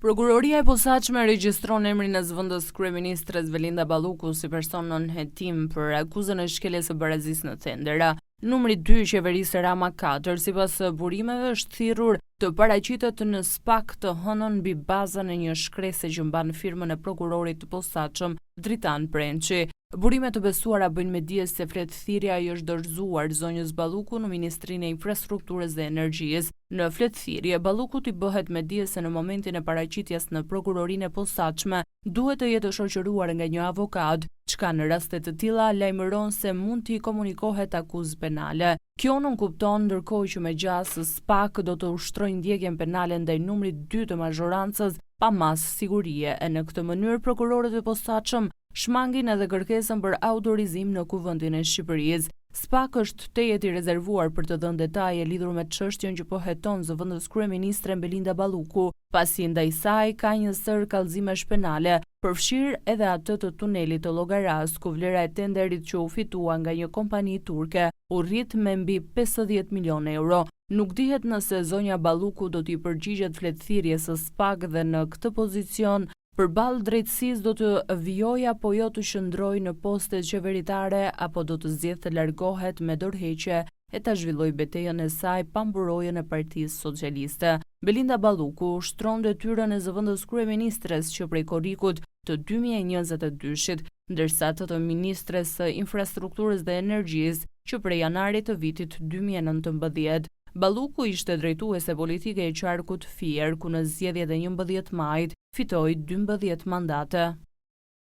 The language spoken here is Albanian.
Prokuroria e posaçme regjistron emrin e zëvendës kryeministres Belinda Balluku si person nën hetim për akuzën e shkeljes së barazisë në tender. Numri 2 i qeverisë Rama 4, sipas burimeve, është thirrur të paraqitet në SPAK të hënën mbi bazën e një shkrese që mban firmën e prokurorit të posaçëm Dritan Prençi. Burimet të besuara bëjnë me dije se fletëthirrja i është dorëzuar zonjës Balluku në Ministrinë e Infrastrukturës dhe Energjisë. Në fletëthirrje, Ballukut i bëhet me dije se në momentin e paraqitjes në prokurorinë e posaçme duhet të jetë shoqëruar nga një avokat, çka në raste të tilla lajmëron se mund t'i komunikohet akuzë penale. Kjo nuk kupton ndërkohë që me gjasë SPAK do të ushtrojë ndjekjen penale ndaj numrit 2 të mazhorancës pa mas sigurie, e në këtë mënyrë prokurorët e posaçëm shmangin edhe kërkesën për autorizim në Kuvendin e Shqipërisë. SPAK është tejet i rezervuar për të dhënë detaje lidhur me çështjen që po heton zëvendës kryeministre Belinda Balluku, pasi ndaj saj ka një sër kallëzimesh penale, përfshirë edhe atë të tunelit të Llogaras, ku vlera e tenderit që u fitua nga një kompani turke u rrit me mbi 50 milionë euro. Nuk dihet nëse zonja Balluku do t'i përgjigjet fletëthirrjes së SPAK dhe në këtë pozicion përballë drejtësisë do të vijojë apo jo të qëndrojë në postet qeveritare apo do të zgjedhë të largohet me dorëheqje e ta zhvillojë betejën e saj pa mburojën e Partisë Socialiste. Belinda Balluku ushtron detyrën e zëvendës kryeministres që prej korrikut të 2022-shit, ndërsa atë të ministres së Infrastrukturës dhe Energjisë që prej janarit të vitit 2019. Balluku ishte drejtuese politike e qarkut Fier, ku në zgjedhjet e 11 majit fitoi 12 mandate.